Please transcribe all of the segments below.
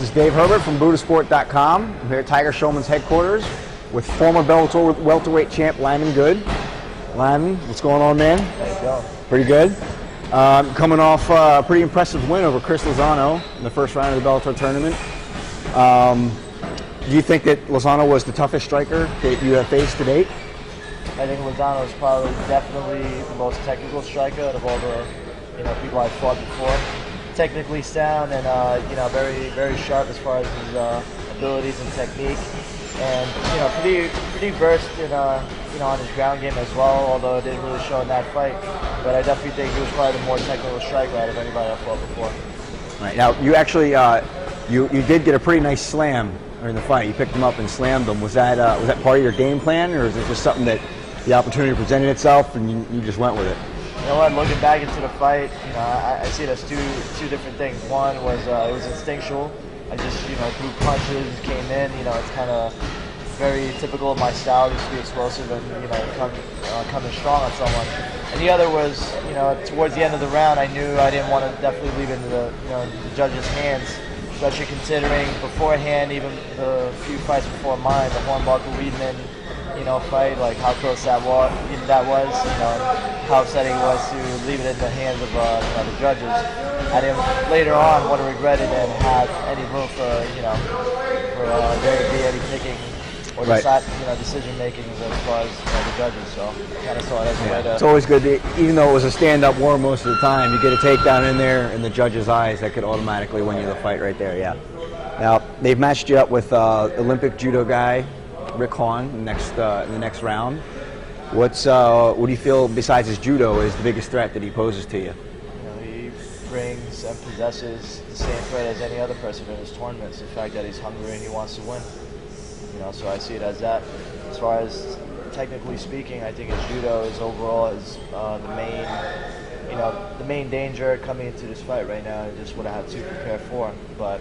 This is Dave Herbert from Buddhasport.com. I'm here at Tiger Showman's headquarters with former Bellator welterweight champ Lyman Good. Lyman, what's going on, man? How you doing? Pretty good. Coming off a pretty impressive win over Chris Lozano in the first round of the Bellator tournament. Do you think that Lozano was the toughest striker that you have faced to date? I think Lozano is probably definitely the most technical striker out of all the people I've fought before. Technically sound and very very sharp as far as his abilities and technique, and pretty versed in on his ground game as well. Although it didn't really show in that fight, but I definitely think he was probably the more technical striker out of anybody I've fought before. Right now, you actually you did get a pretty nice slam during the fight. You picked him up and slammed him. Was that part of your game plan, or is it just something that the opportunity presented itself and you just went with it? You know what? Looking back into the fight, I see it as two different things. One was it was instinctual. I just threw punches, came in. It's kind of very typical of my style, just to be explosive and come in strong on someone. And the other was towards the end of the round, I knew I didn't want to definitely leave it into the judges' hands, especially considering beforehand, even the few fights before mine, the Hornbuckle Weedman fight, like how close that was, how upsetting it was to leave it in the hands of the judges. I didn't later on want to regret it and have any room for there to be any picking or decision making as far as the judges. So I kind of saw it as a way to. It's always good, even though it was a stand-up war most of the time, you get a takedown in there in the judges' eyes that could automatically win you the fight right there. Yeah. Now they've matched you up with Olympic judo guy Rick Hahn in the next round. What do you feel, besides his judo, is the biggest threat that he poses to you? He brings and possesses the same threat as any other person in his tournaments. The fact that he's hungry and he wants to win. So I see it as that. As far as technically speaking, I think his judo is overall the main danger coming into this fight right now, and just what I have to prepare for. But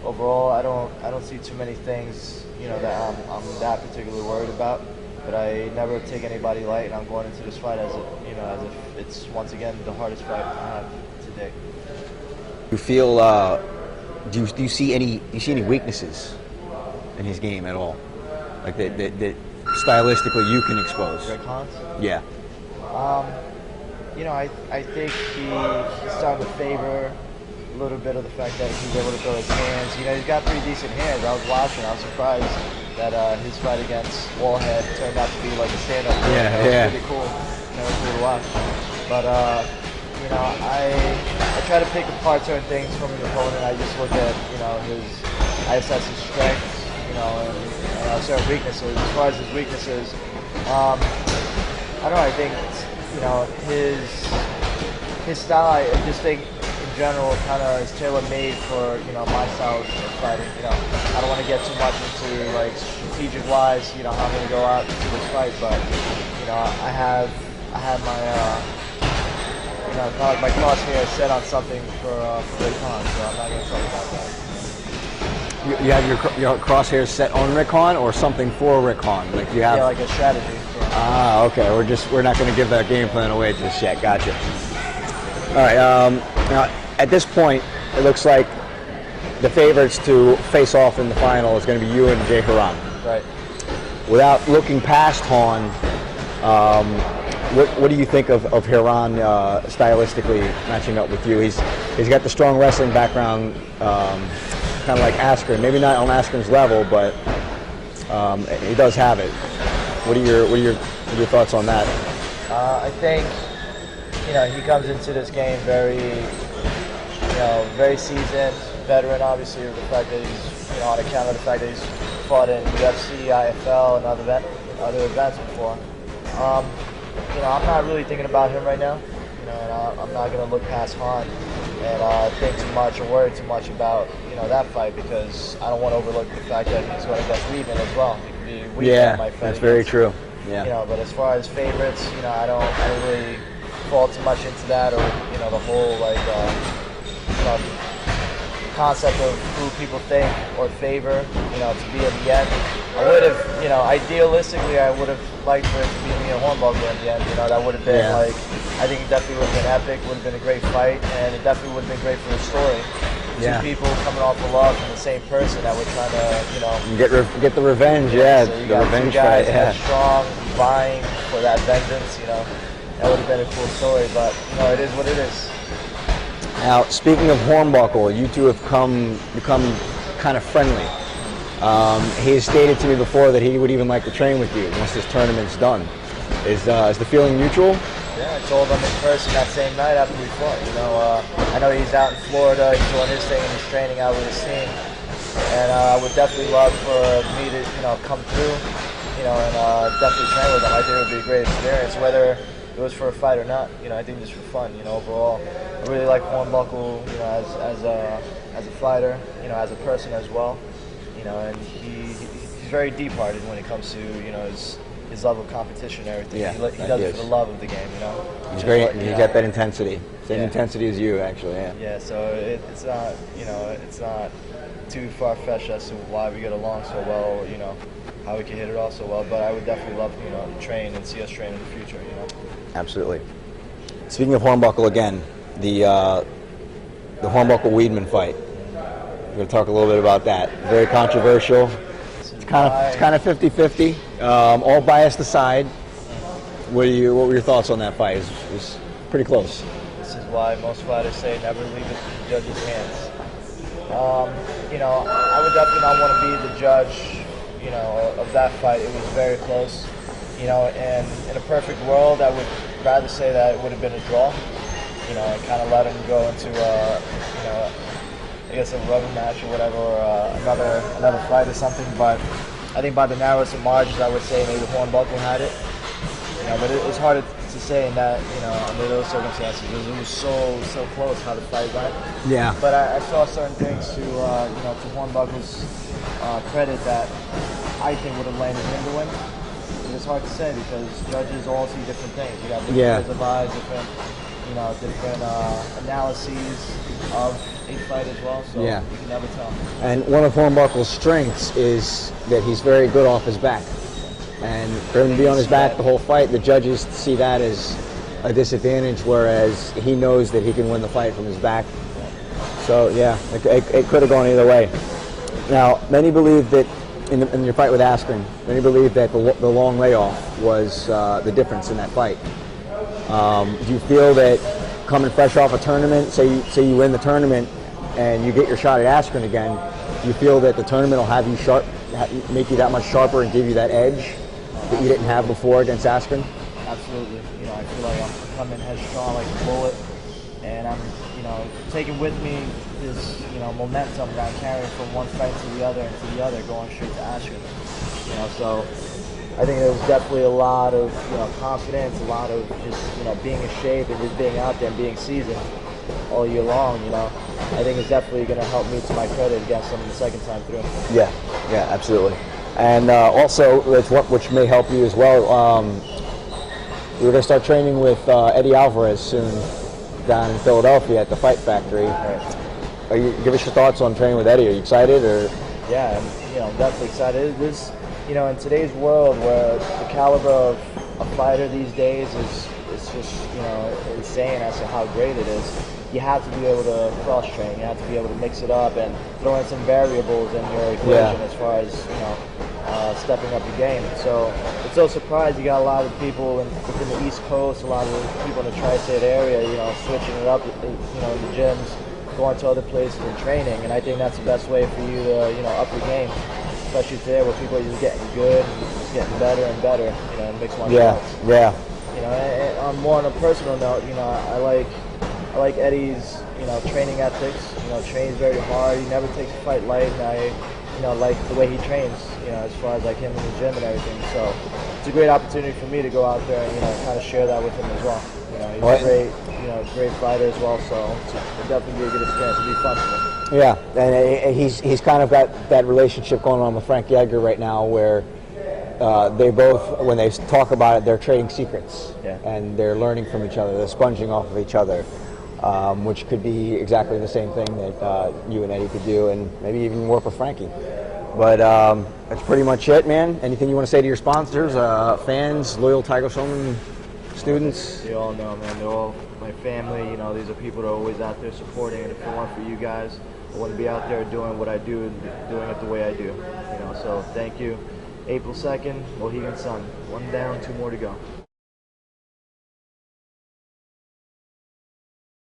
overall, I don't see too many things that I'm that particularly worried about. But I never take anybody light, and I'm going into this fight as if it's once again the hardest fight I have today. You feel? Do you see any weaknesses in his game at all, like that stylistically you can expose? Rick Hahn's? Yeah. I think he's starting to favor a little bit of the fact that he's able to throw his hands. He's got pretty decent hands. I was watching. I was surprised that his fight against Wallhead turned out to be like a stand-up. Yeah. It was pretty cool. It was cool to watch. But I try to pick apart certain things from the opponent. I just look at I assess his strengths, and certain weaknesses. As far as his weaknesses, I don't know. I think his style. I just think in general kind of is tailor-made for my style of fighting. I don't want to get too much into like strategic-wise, how I'm going to go out into this fight, but I have my kind of like my crosshair set on something for Rick Hahn, so I'm not going to talk about that. You have your crosshairs set on Rick Hahn, or something for Rick Hahn? Like you have? Yeah, like a strategy. Okay. We're not going to give that game plan away just yet. Gotcha. All right. Now, at this point, it looks like the favorites to face off in the final is going to be you and Jay Hiran. Right. Without looking past Hahn, what do you think of Hiran stylistically matching up with you? He's got the strong wrestling background, kind of like Askren. Maybe not on Askren's level, but he does have it. What are your thoughts on that? I think he comes into this game very seasoned, veteran. Obviously, with the fact that he's on account of the fact that he's fought in UFC, IFL, and other events before. I'm not really thinking about him right now. And I'm not going to look past Hahn and think too much or worry too much about that fight, because I don't want to overlook the fact that he's going against Weedman as well. He could be Weedman might fight that's very true. Yeah. But as far as favorites, I don't really fall too much into that, or the whole concept of who people think or favor, to be in the end. I would have, idealistically, I would have liked for it to be me and Hornbuckle in the end. That would have been I think it definitely would have been epic, would have been a great fight, and it definitely would have been great for the story. Yeah. two people coming off the log from the same person that were trying to, you know, Get the revenge. Yeah, so you the got revenge two guys fight. that Yeah. strong, vying for that vengeance. You know, that would have been a cool story, but you know, it is what it is. Now, speaking of Hornbuckle, you two have become kind of friendly. He has stated to me before that he would even like to train with you once this tournament's done. Is the feeling mutual? Yeah, I told him in person that same night after we fought. You know, I know he's out in Florida, he's doing his thing, and he's training out with his team. And I would definitely love for me to, you know, come through, you know, and definitely train with him. I think it would be a great experience, whether it was for a fight or not. You know, I think just for fun. You know, overall, I really like Hornbuckle. You know, as a fighter, you know, as a person as well. You know, and he's very deep-hearted when it comes to, you know, his love of competition and everything. Yeah, he does it for the love of the game, you know. He's very. He's got that intensity. Same intensity as you, actually. Yeah. Yeah. So it's not, you know, it's not too far-fetched as to why we get along so well. You know, how we can hit it off so well. But I would definitely love, you know, to train and see us train in the future. You know. Absolutely. Speaking of Hornbuckle again, the Hornbuckle Weedman fight. We're going to talk a little bit about that. Very controversial. It's kind of 50-50. All biased aside, what were your thoughts on that fight? It was pretty close. This is why most fighters say never leave it in the judge's hands. You know, I would definitely not want to be the judge, you know, of that fight. It was very close. You know, and in a perfect world, I would rather say that it would have been a draw. You know, and kind of let him go into, you know, I guess a rubber match or whatever, or another fight or something. But I think by the narrowest of margins, I would say maybe Hornbuckle had it. You know, but it's hard to say in that, you know, under those circumstances, because it was so close how the fight went. Yeah. But I saw certain things to, you know, to Hornbuckle's credit that I think would have landed him to win. And it's hard to say because judges all see different things. You got different pairs of eyes, different, you know, different analyses of a fight as well. So you can never tell. And one of Hornbuckle's strengths is that he's very good off his back. And for him to be on his back the whole fight, the judges see that as a disadvantage, whereas he knows that he can win the fight from his back. So yeah, it could have gone either way. Now, many believe that in your fight with Askren, many believe that the long layoff was the difference in that fight. Do you feel that coming fresh off a tournament, say you win the tournament and you get your shot at Askren again, do you feel that the tournament will have you sharp, make you that much sharper and give you that edge that you didn't have before against Askren? Absolutely. You know, I feel like I'm coming headstrong like a bullet, and I'm, you know, taking with me this, you know, momentum that I'm carrying from one fight to the other and to the other, going straight to Askren. You know, so I think there was definitely a lot of, you know, confidence, a lot of just, you know, being in shape and just being out there and being seasoned all year long. You know, I think it's definitely going to help me to my credit against him the second time through. Yeah, absolutely. And also, which may help you as well. We're going to start training with Eddie Alvarez soon down in Philadelphia at the Fight Factory. Give us your thoughts on training with Eddie. Are you excited? Or? Yeah, I'm, you know, definitely excited. This, you know, in today's world where the caliber of a fighter these days is just, you know, insane as to how great it is. You have to be able to cross-train. You have to be able to mix it up and throw in some variables in your equation as far as, you know, stepping up your game. So it's no surprise you got a lot of people within the East Coast, a lot of people in the tri-state area, you know, switching it up, you know, in the gyms, going to other places and training. And I think that's the best way for you to, you know, up your game, especially today where people are just getting good, and just getting better and better, you know, in mixed martial arts. You know, and on more on a personal note, you know, I like Eddie's, you know, training ethics. You know, trains very hard. He never takes a fight light, and I, you know, like the way he trains. You know, as far as like him in the gym and everything. So it's a great opportunity for me to go out there and, you know, kind of share that with him as well. You know, he's a great, you know, great fighter as well. So it'll definitely be a good experience. It'll be fun for me. Yeah, and he's kind of got that relationship going on with Frank Yeager right now, where they both, when they talk about it, they're trading secrets, and they're learning from each other. They're sponging off of each other, which could be exactly the same thing that you and Eddie could do, and maybe even work with Frankie. But that's pretty much it, man. Anything you want to say to your sponsors, fans, loyal Tiger Showman students? They all know, man. They're all my family. You know, these are people that are always out there supporting. And if it weren't for you guys, I wouldn't be out there doing what I do and doing it the way I do. You know, so thank you. April 2nd, Mohegan Sun. 1 down, 2 more to go.